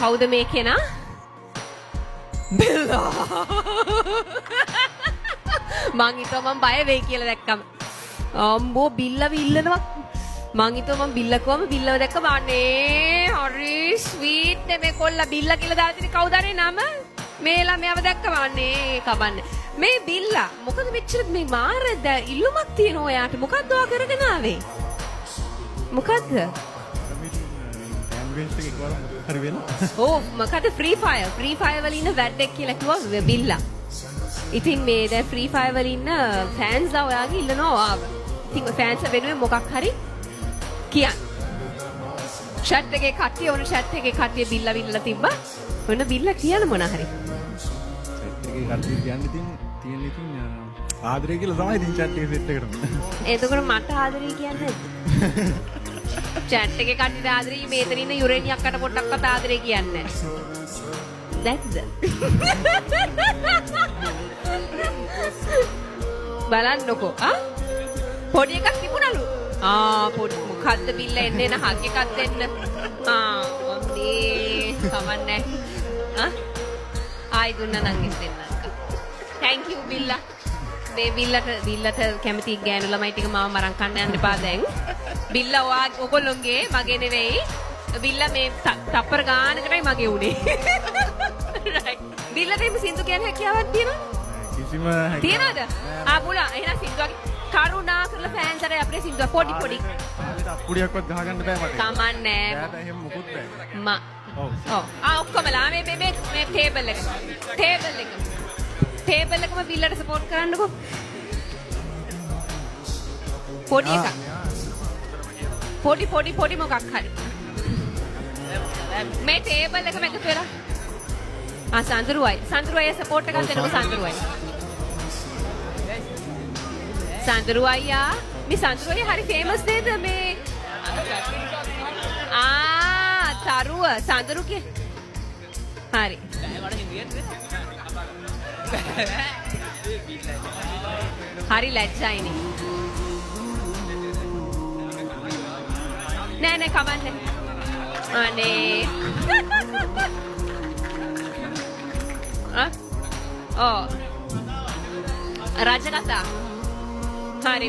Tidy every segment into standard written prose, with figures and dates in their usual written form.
කවුද මේ කෙනා? බෙල්ලා. මං හිතුවා මං බය වෙයි කියලා දැක්කම. අම්බෝ බිල්ලව ඉල්ලනවා. මං හිතුවා මං බිල්ල කොහම බිල්ලව දැක්කම අනේ හරි ස්වීට් මේ කොල්ලා බිල්ල කියලා දාලා තියෙන කවුද අනේ නම? මේ ළමයාව දැක්කම අනේ කබන්නේ. මේ බිල්ලා මොකද මෙච්චර මේ මාර ඉල්ලුමක් තියෙන ඔයාට මොකද්ද ඔයා කරගෙන ආවේ? මොකද්ද? හරි වෙන. ඕ මොකද ෆ්‍රී ෆයර් වල ඉන්න වැඩක් කියලා කිව්වා බිල්ලා. ඉතින් මේ දැන් ෆ්‍රී ෆයර් වල ඉන්න ෆෑන්ස්ලා ඔයාගේ ඉල්ලනවා ඔයාව. ඉතින් ෆෑන්ස් වෙනුවෙන් මොකක් හරි කියන්න. chat එකේ කට්ටිය ඕන chat එකේ කට්ටිය බිල්ලා විල්ලලා තිබ්බා. ඔන්න බිල්ලා කියන මොන හරි. chat එකේ කට්ටිය කියන්නේ තියෙන ඉතින් ආදරය කියලා තමයි ඉතින් chat එකේ සෙට් එකටම. එතකොට මට ආදරේ කියන්නේ chat එකේ කට්ටියට ආදරේ මේතන ඉන්න යුරේනි අක්කට පොඩ්ඩක්වත් ආදරේ කියන්නේ නැහැ. දැක්ද? බලන්නකෝ. පොඩි එකක් තිබුණලු. පොඩි මොකද්ද බිල්ල එන්නේ නැ හක් එකක් දෙන්න. අම්මේ කවන්නේ. ආයි දුන්නා නම් ඉතින් thank you බිල්ලා. මේ බිල්ලට කැමති ගෑනු ළමයි ටික මාව මරන් කන්න යන්න එපා දැන්. බිල්ලා ඔයගොල්ලෝගේ මගේ නෙවෙයි. බිල්ලා මේ තප්පර ගානකටයි මගේ උනේ. right. බිල්ලට මේ සින්දු කියන හැකියාවක් තියෙනවද? කිසිම තියනවද? බුලා එහෙනම් සින්දුවගේ කරුණා කරලා ෆෑන්ස් අර අපේ සින්දුව පොඩි ආලෙට අප්පුඩියක්වත් ගහගන්න බෑ මට. කමන්නේ. එයාට එහෙම මුකුත් බෑ. ඔව්. ඔක්කොමලා මේ ටේබල් එක. ටේබල් එකම බිල්ලට සපෝට් කරන්නකෝ. පොඩි එකක්. පොඩි මොකක් හරි. මේ ටේබල් එකම එකතු වෙලා. සඳරුවයි සපෝට් එකක් දෙන්නකෝ සඳරුවයි. සඳරුවයියා මේ සඳරුවයි හරි ෆේමස් නේද මේ තරුව සඳරු කිය හරි හරි ලැජ්ජයිනේ නෑ කමන්නේ අනේ රජකතා හරි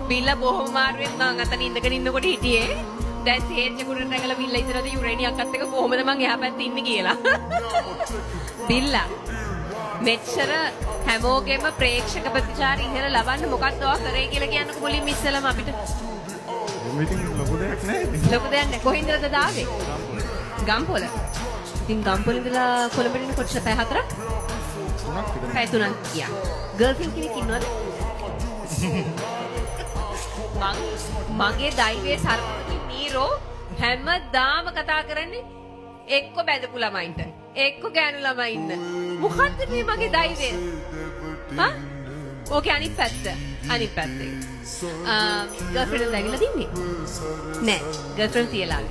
බිල්ලා බොහොම මාරුවෙන් මං අතන ඉඳගෙන ඉන්නකොට හිටියේ දැන් ස්ටේජ් එකට නැගලා බිල්ලා ඉස්සරහට යුරේනි අක්කත් එක්ක කොහොමද මං එහා පැත්තේ ඉන්නේ කියලා බිල්ලා මෙච්චර හැමෝගෙම ප්‍රේක්ෂක ප්‍රතිචාර ඉහළ ලබන්න මොකක්ද ඔයා කරේ කියලා කියන්නකො මුලින්ම ඉස්සෙල්ලාම අපිට මෙතන ලොකු දෙයක් නැහැ ලොකු දෙයක් නැහැ කොහින්දද දාවේ ගම්පොළ ඉතින් ගම්පොළ ඉඳලා කොළඹට එන්න කොච්චර පැය 4ක් පැය 3ක් ගියා ගර්ල්ෆ්‍රෙන්ඩ් කෙනෙක් ඉන්නවද මගේ දෛවයේ සර්වපති නීරෝ හැමදාම කතා කරන්නේ එක්ක බැඳපු ළමයින්ට එක්ක ගෑනු ළමයි ඉන්න මොකද්ද මේ මගේ දෛවය ඕකේ අනිත් පැත්තේ ගර්ල්ෆ්‍රෙන්ඩ් දැවිලා දින්නේ නෑ ගර්ල්ෆ්‍රෙන්ඩ් තියලා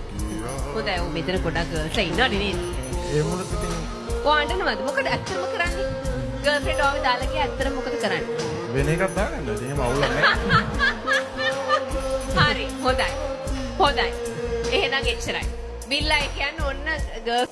හොඳයි ඔව් මෙතන ගොඩක් ගර්ල්ස් ඉන්නවනේ නේද ඒ මොකද ඉතින් ඔය අඬනවද මොකද ඇත්තම කරන්නේ ගර්ල්ෆ්‍රෙන්ඩ් ආව දාලා ගියා ඇත්තට මොකද කරන්නේ වෙන එකක් දාගන්නද එහෙම අවුලක් නැහැ හරි හොඳයි එහෙනම් එච්චරයි බිල්ලා කියන්නේ ඔන්න